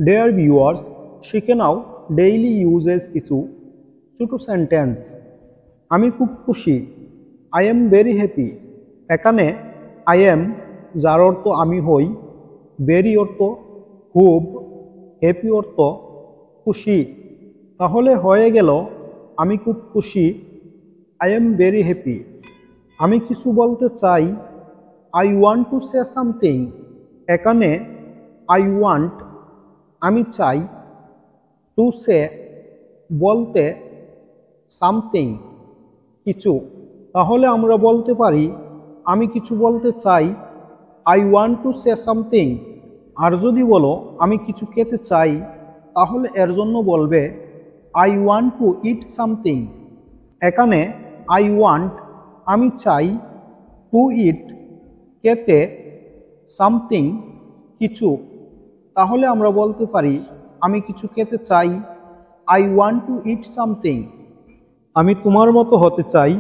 Dear viewers, শিখে নাও daily uses কিছু ছোট সেন্টেন্স। আমি খুব খুশি, আই এম ভেরি হ্যাপি। এখানে আই এম যার অর্থ আমি হই, ভেরি অর্থ খুব, হ্যাপি অর্থ খুশি। তাহলে হয়ে গেল আমি খুব খুশি, আই এম ভেরি হ্যাপি। আমি কিছু বলতে চাই, I want to say something. এখানে আই ওয়ান্ট আমি চাই, টু সে বলতে, সামথিং কিছু। তাহলে আমরা বলতে পারি আমি কিছু বলতে চাই, I want to say something. আর যদি বলো আমি কিছু খেতে চাই, তাহলে এর জন্য বলবে I want to eat something. এখানে আই ওয়ান্ট আমি চাই, টু ইট খেতে, সামথিং কিছু। তাহলে আমরা বলতে পারি আমি কিছু খেতে চাই, I want to eat something. আমি তোমার মতো হতে চাই,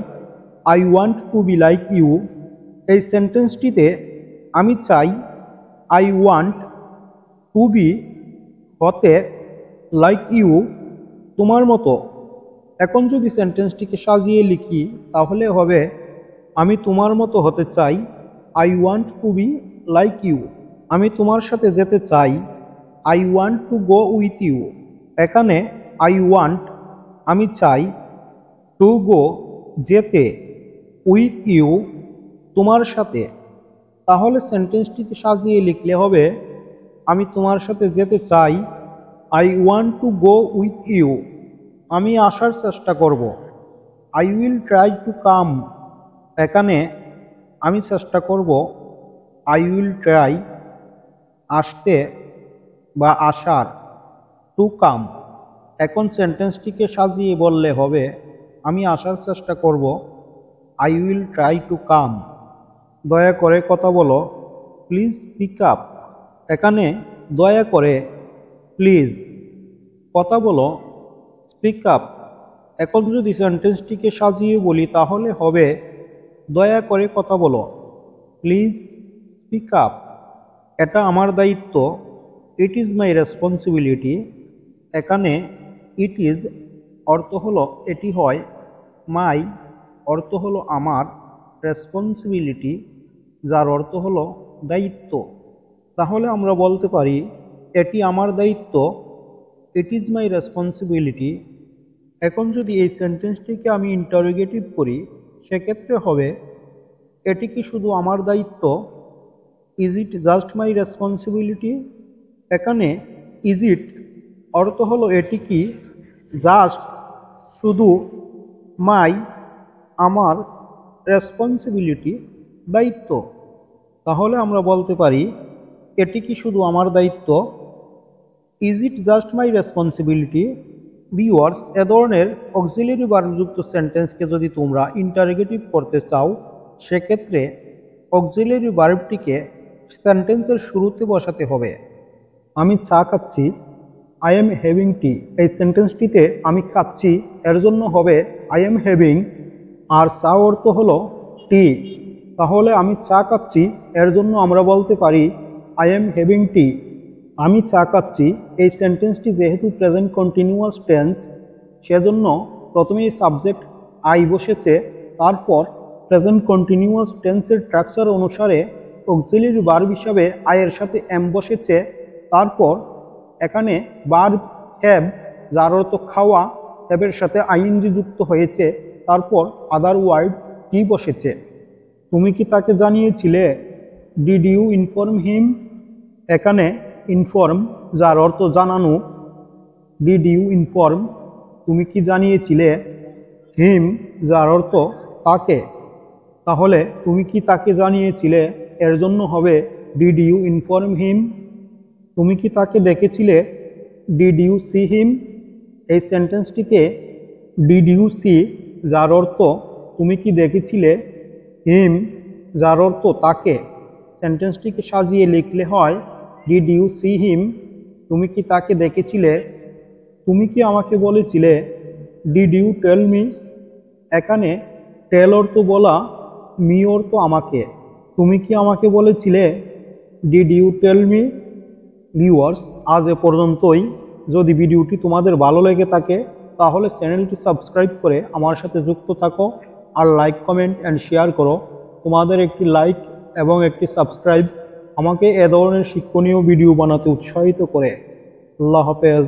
I want to be like you. এই সেন্টেন্সটিতে আমি চাই, আই ওয়ান্ট টু বি হতে, লাইক ইউ তোমার মতো। এখন যদি সেন্টেন্সটিকে সাজিয়ে লিখি তাহলে হবে আমি তোমার মতো হতে চাই, I want to be like you. আমি তোমার সাথে যেতে চাই, I want to go with you. এখানে আই ওয়ান্ট আমি চাই, টু গো যেতে, উইথ ইউ তোমার সাথে। তাহলে সেন্টেন্সটিকে সাজিয়ে লিখলে হবে আমি তোমার সাথে যেতে চাই, I want to go with you. আমি আসার চেষ্টা করব, I will try to come. এখানে আমি চেষ্টা করব, আই উইল ট্রাই আসতে বা আসার, টু কাম। এখন সেন্টেন্সটিকে সাজিয়ে বললে হবে আমি আসার চেষ্টা করব, I will try to come. দয়া করে কথা বলো, প্লিজ পিক আপ। এখানে দয়া করে, প্লিজ কথা বলো, স্পিক আপ। এখন যদি সেন্টেন্সটিকে সাজিয়ে বলি তাহলে হবে দয়া করে কথা বলো, প্লিজ স্পিক আপ। এটা আমার দায়িত্ব, ইট ইজ মাই রেসপন্সিবিলিটি। এখানে ইট ইজ অর্থ হলো এটি হয়, মাই অর্থ হলো আমার, রেসপন্সিবিলিটি যার অর্থ হলো দায়িত্ব। তাহলে আমরা বলতে পারি এটি আমার দায়িত্ব, ইট ইজ মাই রেসপন্সিবিলিটি। এখন যদি এই সেন্টেন্সটিকে আমি ইন্টারোগেটিভ করি সেক্ষেত্রে হবে এটি কি শুধু আমার দায়িত্ব, is it just my responsibility. এখানে ইজ ইট অর্থ হলো এটি কি, জাস্ট শুধু, মাই আমার, রেসপন্সিবিলিটি দায়িত্ব। তাহলে আমরা বলতে পারি এটি কি শুধু আমার দায়িত্ব, is it just my responsibility. Viewers, এ ধরনের অক্সিলারি ভার্বযুক্ত সেন্টেন্সকে যদি তোমরা ইন্টারোগেটিভ করতে চাও সেক্ষেত্রে অক্সিলারি ভার্বটিকে সেন্টেন্সের শুরুতে বসাতে হবে। আমি চা খাচ্ছি, আই এম হ্যাভিং টি। এই সেন্টেন্সটিতে আমি খাচ্ছি এর জন্য হবে আই এম হ্যাভিং, আর চা অর্থ হলো টি। তাহলে আমি চা খাচ্ছি এর জন্য আমরা বলতে পারি আই এম হ্যাভিং টি। আমি চা খাচ্ছি এই সেন্টেন্সটি যেহেতু প্রেজেন্ট কন্টিনিউয়াস টেন্স সেজন্য প্রথমেই সাবজেক্ট আই বসেছে, তারপর প্রেজেন্ট কন্টিনিউয়াস টেন্সের স্ট্রাকচার অনুসারে অক্সিলারি ভার্ব হিসাবে আই এর সাথে এম বসেছে, তারপর এখানে ভার্ব হ্যাভ যার অর্থ খাওয়া, হ্যাভের সাথে আইএনজি যুক্ত হয়েছে, তারপর আদার ওয়ার্ড টি বসেছে। তুমি কি তাকে জানিয়েছিলে, ডিড ইউ ইনফর্ম হিম। এখানে ইনফর্ম যার অর্থ জানানো, ডিড ইউ ইনফর্ম তুমি কি জানিয়েছিলে, হিম যার অর্থ তাকে। তাহলে তুমি কি তাকে জানিয়েছিলে এর জন্য হবে ডিড ইউ ইনফর্ম হিম। তুমি কি তাকে দেখেছিলে, ডিড ইউ সি হিম। এই সেন্টেন্সটিতে ডিড ইউ সি যার অর্থ তুমি কি দেখেছিলে, হিম যার অর্থ তাকে। সেন্টেন্সটিকে সাজিয়ে লিখলে হয় ডিড ইউ সি হিম, তুমি কি তাকে দেখেছিলে। তুমি কি আমাকে বলেছিলে, ডিড ইউ টেল মি। এখানে টেল অর্থ বলা, মি অর্থ আমাকে। তুমি কি আমাকে বলেছিলে, did you tell me. Viewers, আজ এ পর্যন্তই। যদি ভিডিওটি তোমাদের ভালো লেগে থাকে তাহলে চ্যানেলটি সাবস্ক্রাইব করে আমার সাথে যুক্ত থাকো আর লাইক, কমেন্ট অ্যান্ড শেয়ার করো। তোমাদের একটি লাইক এবং একটি সাবস্ক্রাইব আমাকে এ ধরনের শিক্ষণীয় ভিডিও বানাতে উৎসাহিত করে। আল্লাহ হাফেজ।